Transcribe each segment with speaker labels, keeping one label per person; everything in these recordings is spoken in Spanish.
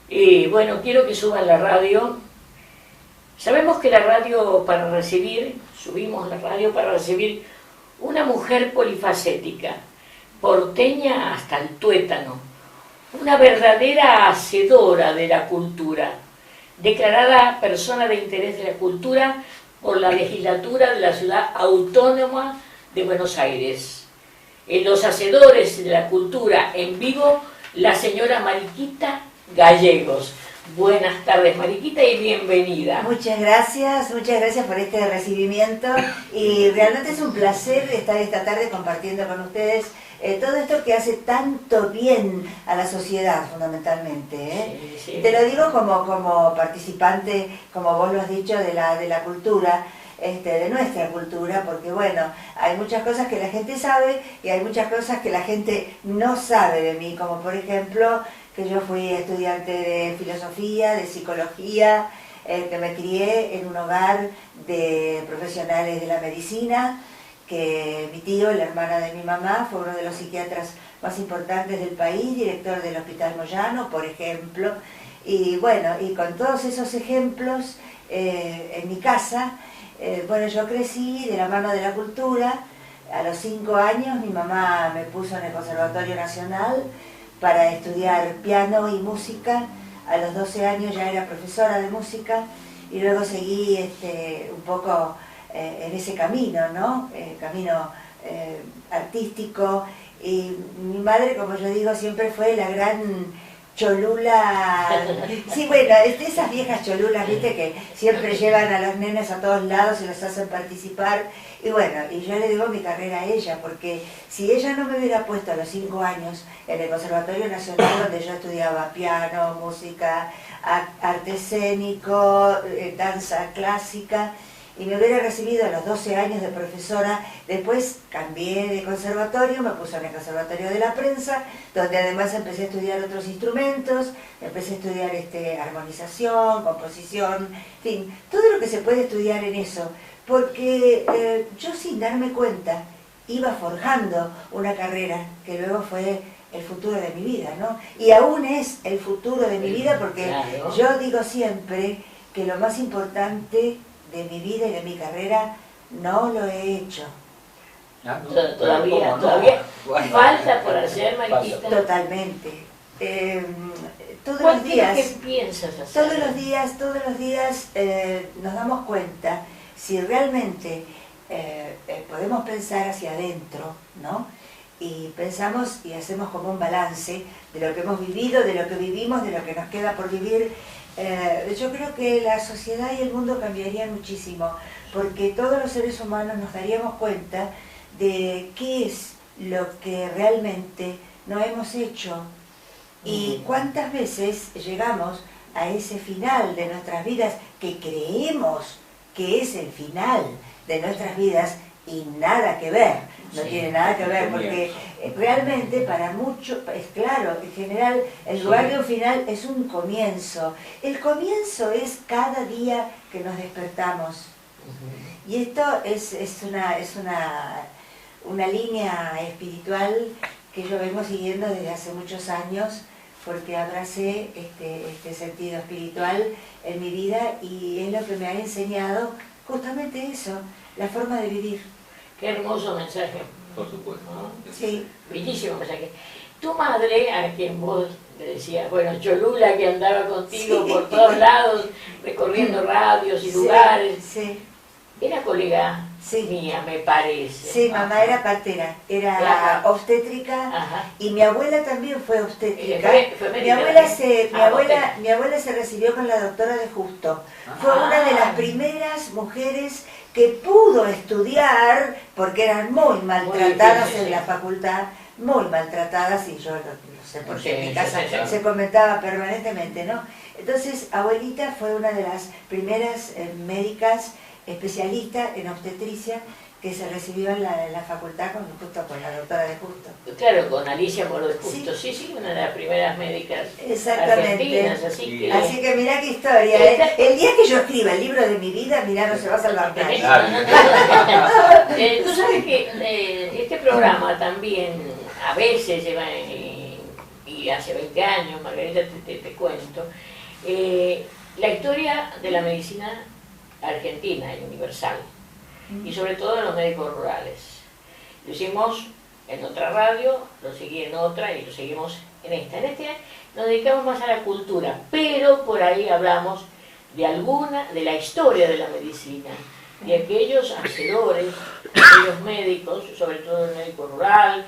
Speaker 1: Y bueno, quiero que suban la radio. Sabemos que la radio subimos la radio para recibir una mujer polifacética, porteña hasta el tuétano, una verdadera hacedora de la cultura, declarada persona de interés de la cultura por la legislatura de la Ciudad Autónoma de Buenos Aires. En los hacedores de la cultura en vivo, la señora Mariquita Gallegos. Buenas tardes, Mariquita, y bienvenida.
Speaker 2: Muchas gracias por este recibimiento y realmente es un placer estar esta tarde compartiendo con ustedes todo esto que hace tanto bien a la sociedad, fundamentalmente.
Speaker 1: Sí, sí.
Speaker 2: Te lo digo como participante, como vos lo has dicho, de la cultura, de nuestra cultura, porque bueno, hay muchas cosas que la gente sabe y hay muchas cosas que la gente no sabe de mí, como por ejemplo que yo fui estudiante de filosofía, de psicología, que me crié en un hogar de profesionales de la medicina, que mi tío, el hermano de mi mamá, fue uno de los psiquiatras más importantes del país, director del Hospital Moyano, por ejemplo, y bueno, y con todos esos ejemplos en mi casa, bueno, yo crecí de la mano de la cultura. A los 5 años mi mamá me puso en el Conservatorio Nacional para estudiar piano y música. A los 12 años ya era profesora de música y luego seguí un poco en ese camino, ¿no? Camino artístico. Y mi madre, como yo digo, siempre fue la gran cholula. Sí, bueno, esas viejas cholulas, viste, que siempre llevan a los nenes a todos lados y los hacen participar. Y bueno, y yo le digo mi carrera a ella, porque si ella no me hubiera puesto a los 5 años en el Conservatorio Nacional, donde yo estudiaba piano, música, arte escénico, danza clásica, y me hubiera recibido a los 12 años de profesora, después cambié de conservatorio, me puse en el Conservatorio de la Prensa, donde además empecé a estudiar otros instrumentos, empecé a estudiar armonización, composición, en fin, todo lo que se puede estudiar en eso, porque yo sin darme cuenta iba forjando una carrera que luego fue el futuro de mi vida, ¿no? Y aún es el futuro de mi vida, porque
Speaker 1: claro,
Speaker 2: yo digo siempre que lo más importante de mi vida y de mi carrera no lo he hecho.
Speaker 1: Todavía
Speaker 3: Bueno,
Speaker 1: falta por hacer, Mariquita.
Speaker 2: Totalmente. Todos
Speaker 1: ¿Cuál
Speaker 2: los días,
Speaker 1: ¿Qué piensas hacer?
Speaker 2: todos los días nos damos cuenta si realmente podemos pensar hacia adentro, ¿no? Y pensamos y hacemos como un balance de lo que hemos vivido, de lo que vivimos, de lo que nos queda por vivir. Yo creo que la sociedad y el mundo cambiarían muchísimo, porque todos los seres humanos nos daríamos cuenta de qué es lo que realmente no hemos hecho y cuántas veces llegamos a ese final de nuestras vidas que creemos que es el final de nuestras vidas y nada que ver, no tiene nada que ver, porque realmente para muchos, es claro, en general, el lugar de un final es un comienzo. El comienzo es cada día que nos despertamos. Y esto es una línea espiritual que yo vengo siguiendo desde hace muchos años, porque abracé este sentido espiritual en mi vida y es lo que me ha enseñado justamente eso, la forma de vivir.
Speaker 1: Qué hermoso mensaje.
Speaker 3: por supuesto.
Speaker 1: ¿No?
Speaker 2: Sí.
Speaker 1: Bellísimo mensaje. Tu madre, a quien vos le decías, bueno, Cholula, que andaba contigo
Speaker 2: Sí.
Speaker 1: por todos lados, recorriendo radios y lugares,
Speaker 2: Sí,
Speaker 1: era colega
Speaker 2: sí.
Speaker 1: mía, me parece.
Speaker 2: Sí, mamá era partera, era
Speaker 1: Ajá.
Speaker 2: obstétrica.
Speaker 1: Ajá.
Speaker 2: Y mi abuela también fue obstétrica.
Speaker 1: Fue
Speaker 2: Mi
Speaker 1: médica
Speaker 2: abuela,
Speaker 1: también.
Speaker 2: mi abuela se recibió con la doctora de Justo. Fue una de las primeras mujeres que pudo estudiar, porque eran muy maltratadas
Speaker 1: difícil,
Speaker 2: en
Speaker 1: sí.
Speaker 2: la facultad, muy maltratadas, y yo lo sé porque en mi
Speaker 1: Sí,
Speaker 2: casa
Speaker 1: sí, sí.
Speaker 2: se comentaba permanentemente, ¿no? Entonces, abuelita fue una de las primeras médicas especialistas en obstetricia que se recibió en la facultad justo con la doctora de Justo.
Speaker 1: Claro, con Alicia Moro de Justo, sí, una de las primeras médicas
Speaker 2: Exactamente.
Speaker 1: argentinas, así que...
Speaker 2: Así que mirá qué historia, ¿eh? El día que yo escriba el libro de mi vida, mirá, no se va a salvar nadie.
Speaker 1: Tú sabes que este programa también a veces lleva, y y hace 20 años, Margarita, te cuento, la historia de la medicina argentina y universal, y sobre todo de los médicos rurales. Lo hicimos en otra radio, lo seguí en otra y lo seguimos en esta. En este nos dedicamos más a la cultura, pero por ahí hablamos de la historia de la medicina, de aquellos hacedores, aquellos médicos, sobre todo el médico rural,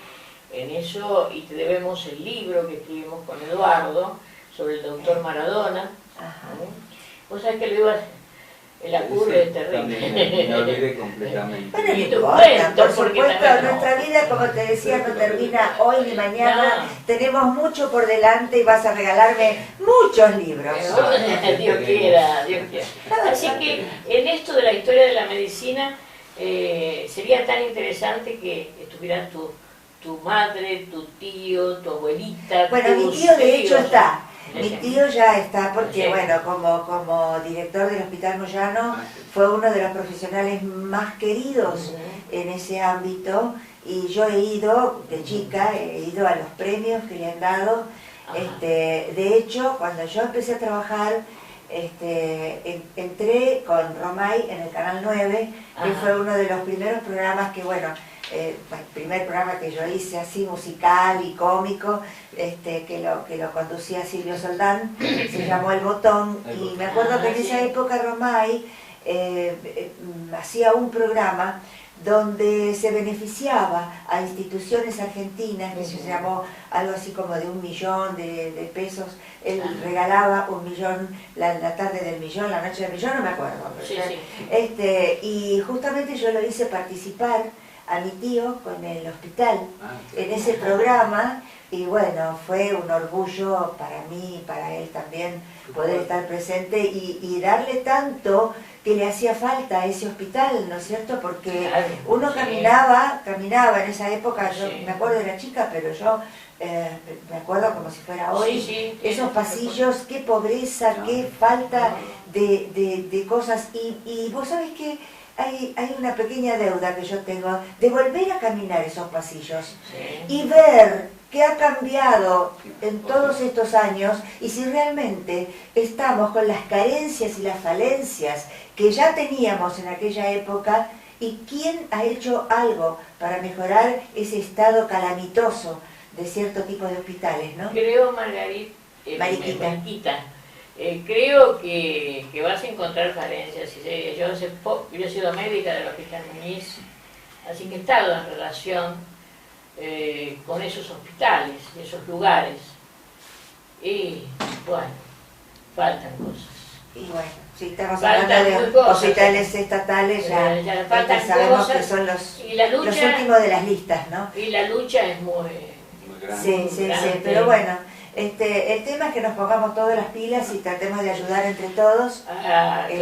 Speaker 1: en eso, y te debemos el libro que escribimos con Eduardo sobre el doctor Maradona. Vos sabés que lo iba el apure es terrible.
Speaker 3: También me olvidé completamente.
Speaker 2: Bueno,
Speaker 1: Y
Speaker 2: no
Speaker 1: tu
Speaker 2: importa,
Speaker 1: cuento,
Speaker 2: por
Speaker 1: porque
Speaker 2: supuesto,
Speaker 1: también no.
Speaker 2: nuestra vida, como te decía, no termina hoy ni mañana.
Speaker 1: No.
Speaker 2: Tenemos mucho por delante y vas a regalarme muchos libros.
Speaker 1: Dios quiera, Dios quiera. Así que en esto de la historia de la medicina sería tan interesante que estuvieran tu madre, tu tío, tu abuelita.
Speaker 2: Bueno, mi
Speaker 1: tus
Speaker 2: tío de hecho
Speaker 1: tíos.
Speaker 2: está. Mi tío ya está porque,
Speaker 1: Sí.
Speaker 2: bueno, como director del Hospital Moyano, fue uno de los profesionales más queridos en ese ámbito, y yo he ido, de chica, he ido a los premios que le han dado. De hecho, cuando yo empecé a trabajar, entré con Romay en el Canal 9, que
Speaker 1: Ajá.
Speaker 2: fue uno de los primeros programas que, bueno, el primer programa que yo hice así musical y cómico, que lo conducía Silvio Soldán, se llamó El Botón, y me acuerdo que en esa época Romay hacía un programa donde se beneficiaba a instituciones argentinas, que se llamó algo así como de 1 millón de pesos. Él regalaba 1 millón, la tarde del millón, la noche del millón, no me acuerdo.
Speaker 1: Sí, sí.
Speaker 2: Y justamente yo lo hice participar a mi tío con el hospital en ese programa, y bueno, fue un orgullo para mí y para él también poder estar presente y darle tanto que le hacía falta a ese hospital, ¿no es cierto? Porque uno caminaba en esa época, yo me acuerdo de la chica, pero yo me acuerdo como si fuera hoy, esos pasillos, qué pobreza, qué falta de cosas, y vos sabés que hay una pequeña deuda que yo tengo de volver a caminar esos pasillos y ver qué ha cambiado en todos estos años, y si realmente estamos con las carencias y las falencias que ya teníamos en aquella época, y quién ha hecho algo para mejorar ese estado calamitoso de cierto tipo de hospitales, ¿no?
Speaker 1: Creo, Mariquita, creo que vas a encontrar falencias. Yo he sido médica del Hospital Muñiz, así que he estado en relación con esos hospitales, esos lugares, y bueno, faltan cosas.
Speaker 2: Y bueno, si estamos
Speaker 1: Faltan
Speaker 2: hablando de
Speaker 1: cosas,
Speaker 2: hospitales estatales, ya
Speaker 1: faltan
Speaker 2: sabemos
Speaker 1: cosas,
Speaker 2: que son los
Speaker 1: y la lucha,
Speaker 2: últimos de las listas, ¿no?
Speaker 1: Y la lucha es muy
Speaker 2: grande. Sí, pero bueno, el tema es que nos pongamos todas las pilas y tratemos de ayudar entre todos,
Speaker 1: claro.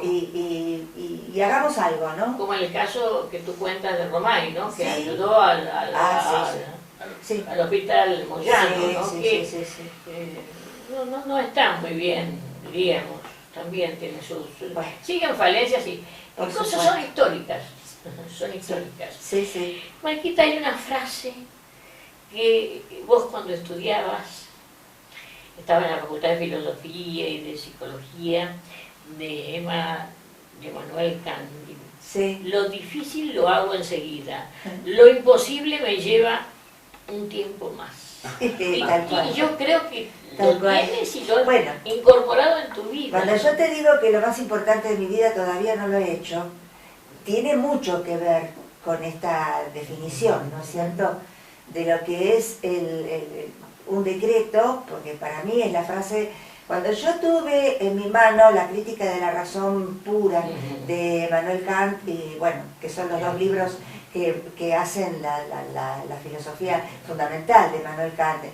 Speaker 2: y hagamos algo, ¿no?
Speaker 1: Como en el caso que tú cuentas de Romay, ¿no? Que
Speaker 2: Sí.
Speaker 1: ayudó al Hospital Moyano, ¿no?
Speaker 2: Sí.
Speaker 1: No está muy bien, diríamos. También tiene sus...
Speaker 2: Bueno.
Speaker 1: Siguen falencias y cosas son históricas. Son históricas.
Speaker 2: Sí.
Speaker 1: Mariquita, hay una frase que vos cuando estudiabas, estaba en la Facultad de Filosofía y de Psicología de Manuel Kant.
Speaker 2: Sí.
Speaker 1: Lo difícil lo hago enseguida, lo imposible me lleva un tiempo más. Y yo creo que lo tienes y lo has incorporado en tu vida.
Speaker 2: Cuando yo te digo que lo más importante de mi vida todavía no lo he hecho, tiene mucho que ver con esta definición, ¿no es cierto?, de lo que es un decreto, porque para mí es la frase. Cuando yo tuve en mi mano La crítica de la razón pura de Manuel Kant, y bueno, que son los dos libros que hacen la filosofía fundamental de Manuel Kant,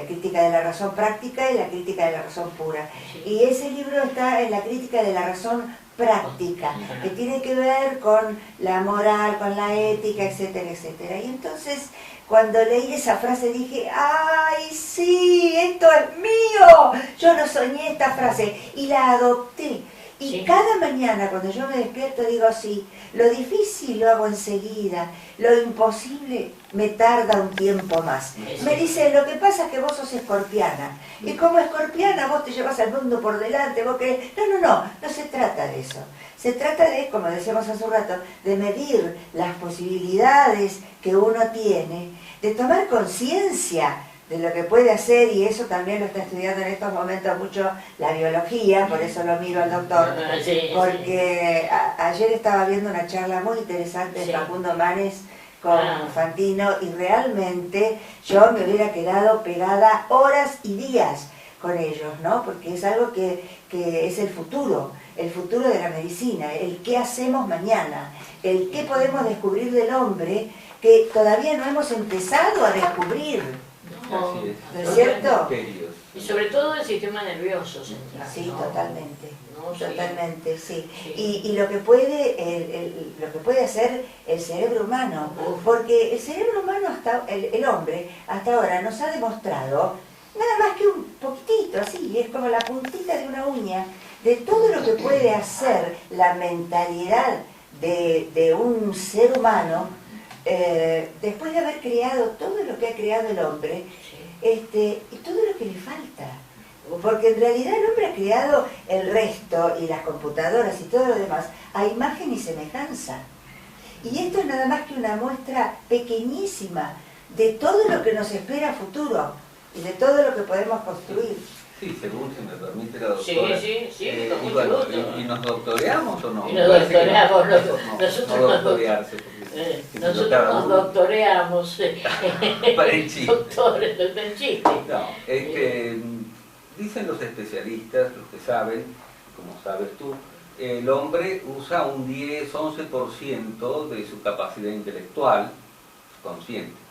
Speaker 2: Crítica de la razón práctica y La crítica de la razón pura. Y ese libro está en la crítica de la razón práctica, que tiene que ver con la moral, con la ética, etcétera, etcétera. Y entonces, cuando leí esa frase dije, ¡ay, sí! ¡Esto es mío! Yo no soñé esta frase, y la adopté. Y
Speaker 1: Sí.
Speaker 2: cada mañana cuando yo me despierto digo, sí, lo difícil lo hago enseguida, lo imposible me tarda un tiempo más. Me dice, lo que pasa es que vos sos escorpiana. Y como escorpiana vos te llevas al mundo por delante, vos querés... No se trata de eso. Se trata de, como decíamos hace un rato, de medir las posibilidades que uno tiene, de tomar conciencia de lo que puede hacer, y eso también lo está estudiando en estos momentos mucho la biología, por eso lo miro al doctor, porque ayer estaba viendo una charla muy interesante de Facundo Manes con Fantino, y realmente yo me hubiera quedado pegada horas y días con ellos, ¿no? Porque es algo que es el futuro de la medicina, el qué hacemos mañana, el qué podemos descubrir del hombre que todavía no hemos empezado a descubrir.
Speaker 3: Así es.
Speaker 2: ¿No es cierto?
Speaker 1: Y sobre todo el sistema nervioso central.
Speaker 2: Sí,
Speaker 1: ¿no?
Speaker 2: totalmente.
Speaker 1: ¿No?
Speaker 2: Totalmente, sí.
Speaker 1: Sí.
Speaker 2: Y lo que puede hacer el cerebro humano, porque el cerebro humano, el hombre, hasta ahora nos ha demostrado nada más que un poquitito, así, es como la puntita de una uña, de todo lo que puede hacer la mentalidad de un ser humano, después de haber creado todo lo que ha creado el hombre, y todo lo que le falta. Porque en realidad el hombre ha creado el resto, y las computadoras y todo lo demás, a imagen y semejanza. Y esto es nada más que una muestra pequeñísima de todo lo que nos espera a futuro, y de todo lo que podemos construir.
Speaker 3: Sí, según se me permite la doctora.
Speaker 1: Sí, con
Speaker 3: y
Speaker 1: mucho
Speaker 3: bueno,
Speaker 1: gusto.
Speaker 3: ¿y nos doctoreamos o no?
Speaker 1: Y nos doctoreamos, nosotros
Speaker 3: no doctorearse.
Speaker 1: Nosotros nos doctoreamos.
Speaker 3: Para el chiste.
Speaker 1: Doctores, el chiste.
Speaker 3: No, es que dicen los especialistas, los que saben, como sabes tú, el hombre usa un 10-11% de su capacidad intelectual consciente.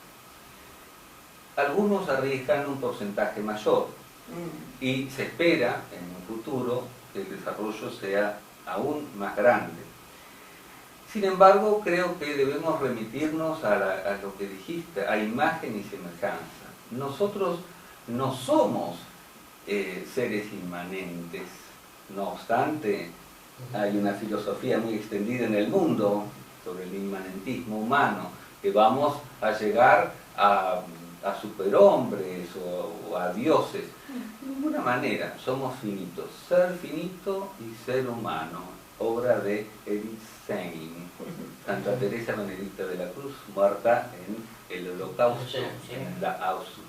Speaker 3: Algunos arriesgan un porcentaje mayor y se espera en un futuro que el desarrollo sea aún más grande. Sin embargo, creo que debemos remitirnos a lo que dijiste, a imagen y semejanza. Nosotros no somos seres inmanentes. No obstante, hay una filosofía muy extendida en el mundo sobre el inmanentismo humano, que vamos a llegar a superhombres o a dioses. De ninguna manera, somos finitos. Ser finito y ser humano, obra de Edith Stein, Santa Teresa Benedicta de la Cruz, muerta en el Holocausto, en la Auschwitz,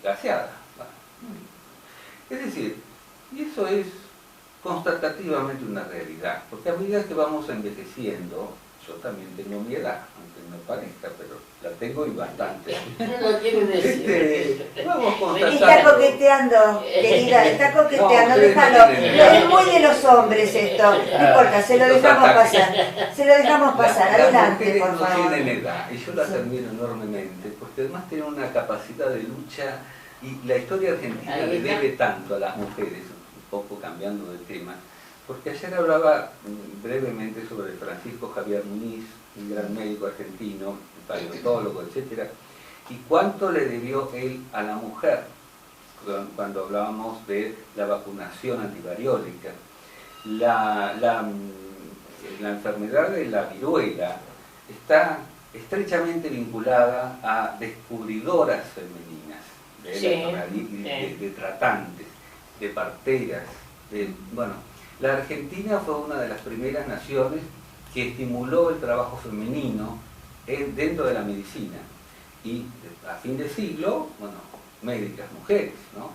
Speaker 3: gaseada. Es decir, y eso es constatativamente una realidad, porque a medida que vamos envejeciendo, yo también tengo mi edad, aunque no parezca, pero la tengo y bastante.
Speaker 1: No lo quiero decir.
Speaker 3: Vamos constatando.
Speaker 2: Está coqueteando, querida, está coqueteando,
Speaker 3: No,
Speaker 2: déjalo.
Speaker 3: no,
Speaker 2: Es muy de los hombres esto, no importa, se lo dejamos pasar. Se lo dejamos pasar, adelante, por
Speaker 3: no
Speaker 2: favor.
Speaker 3: tienen edad, y yo las admiro enormemente, porque además tienen una capacidad de lucha, y la historia argentina le debe tanto a las mujeres, un poco cambiando de tema, porque ayer hablaba brevemente sobre Francisco Javier Muniz, un gran médico argentino, paleontólogo, etc. Y cuánto le debió él a la mujer, cuando hablábamos de la vacunación antivariólica. La enfermedad de la viruela está estrechamente vinculada a descubridoras femeninas, de tratantes, de parteras, bueno. La Argentina fue una de las primeras naciones que estimuló el trabajo femenino dentro de la medicina. Y a fin de siglo, bueno, médicas mujeres, ¿no?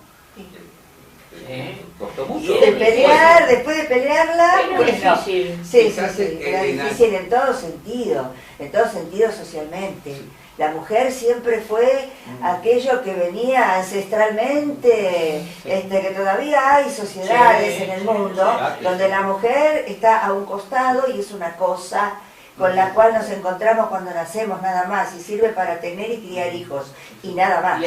Speaker 3: Costó mucho.
Speaker 2: Y después de pelearla,
Speaker 1: Era difícil.
Speaker 2: Sí, era difícil en todo sentido socialmente.
Speaker 3: Sí.
Speaker 2: La mujer siempre fue aquello que venía ancestralmente, que todavía hay sociedades en el mundo donde la mujer está a un costado y es una cosa con la cual nos encontramos cuando nacemos nada más, y sirve para tener y criar hijos, y nada más.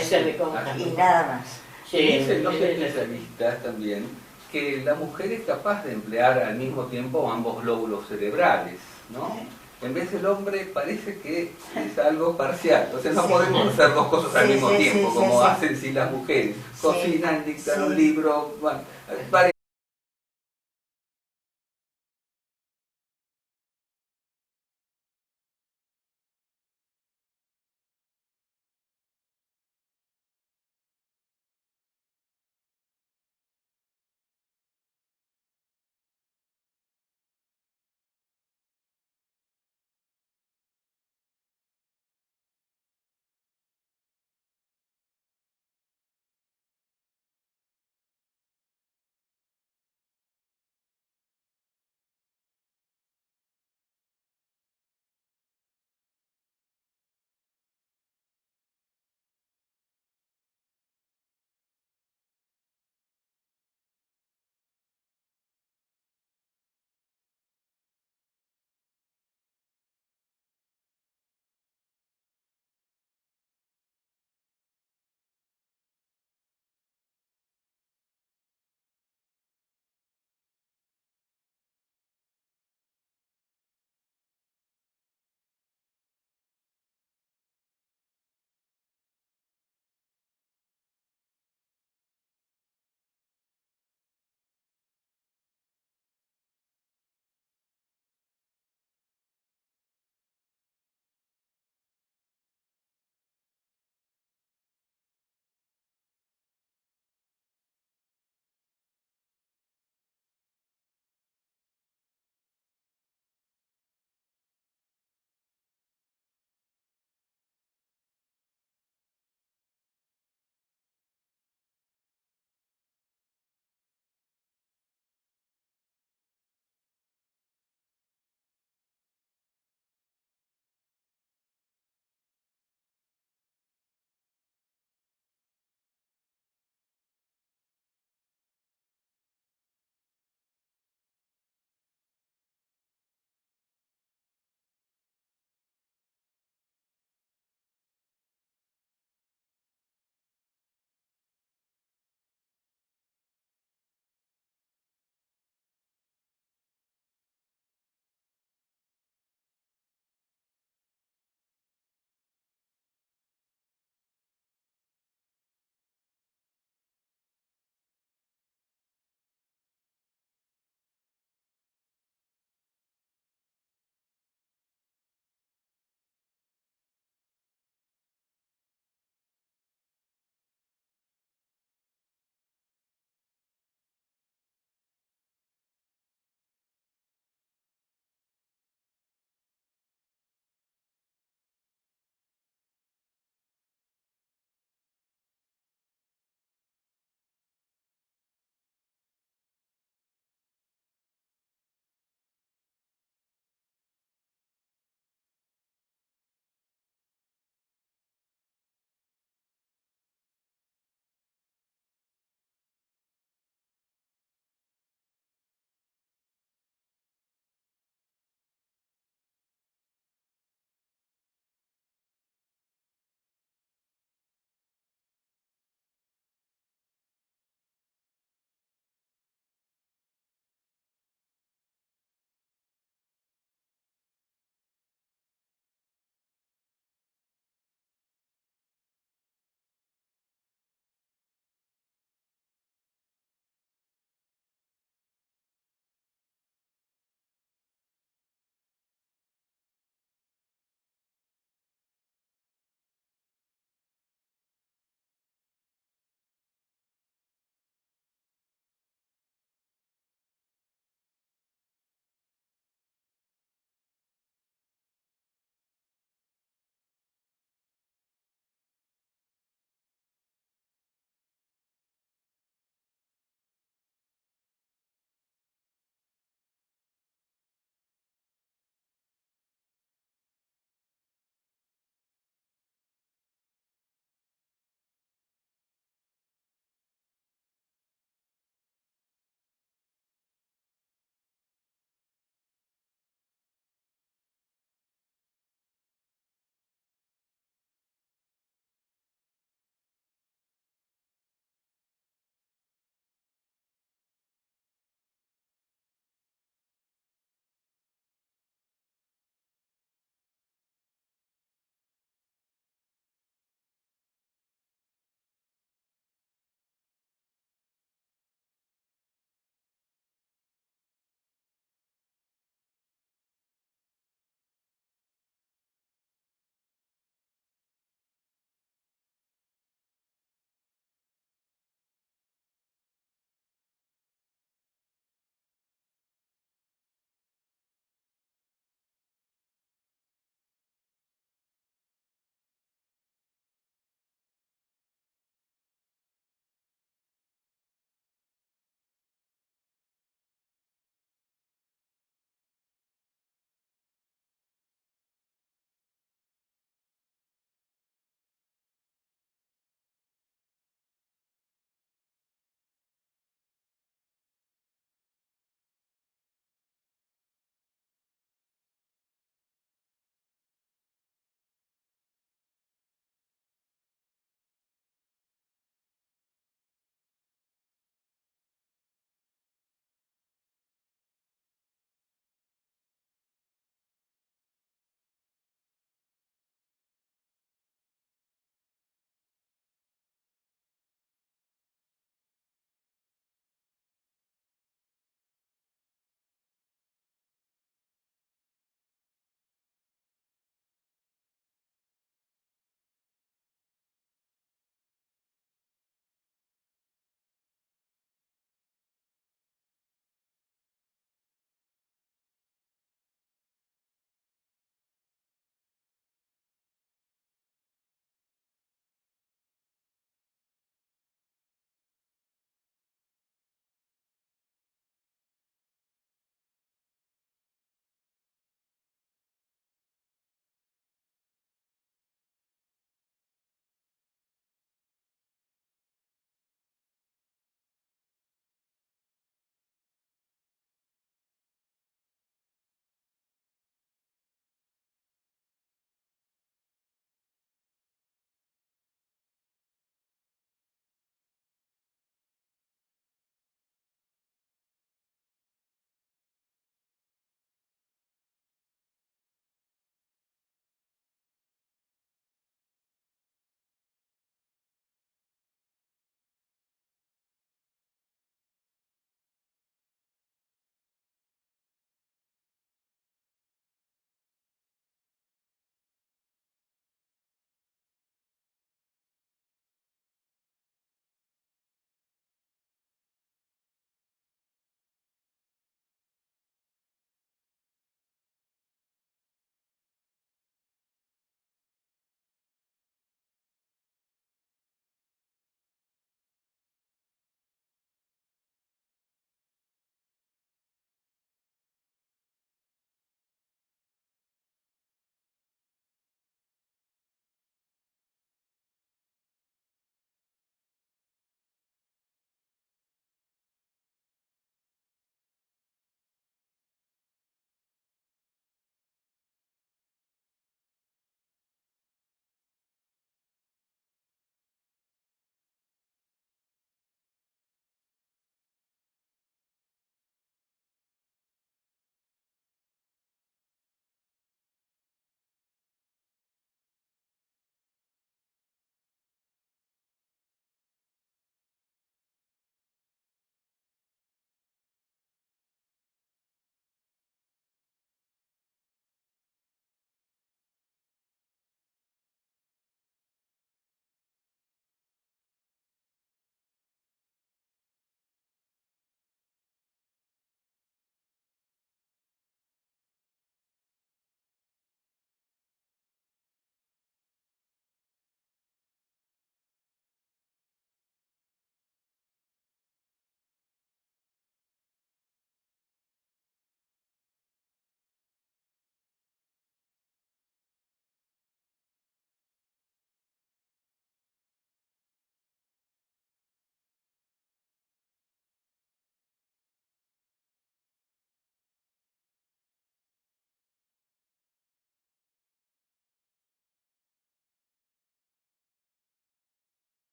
Speaker 2: Y nada más.
Speaker 3: Dicen los especialistas también que la mujer es capaz de emplear al mismo tiempo ambos lóbulos cerebrales, ¿no? en vez del hombre parece que es algo parcial. Entonces no
Speaker 2: Sí.
Speaker 3: podemos hacer dos cosas al
Speaker 2: Sí,
Speaker 3: mismo
Speaker 2: sí,
Speaker 3: tiempo,
Speaker 2: sí,
Speaker 3: como
Speaker 2: sí.
Speaker 3: hacen si las mujeres
Speaker 2: Sí.
Speaker 3: cocinan, dictan un
Speaker 2: Sí.
Speaker 3: libro, bueno, varias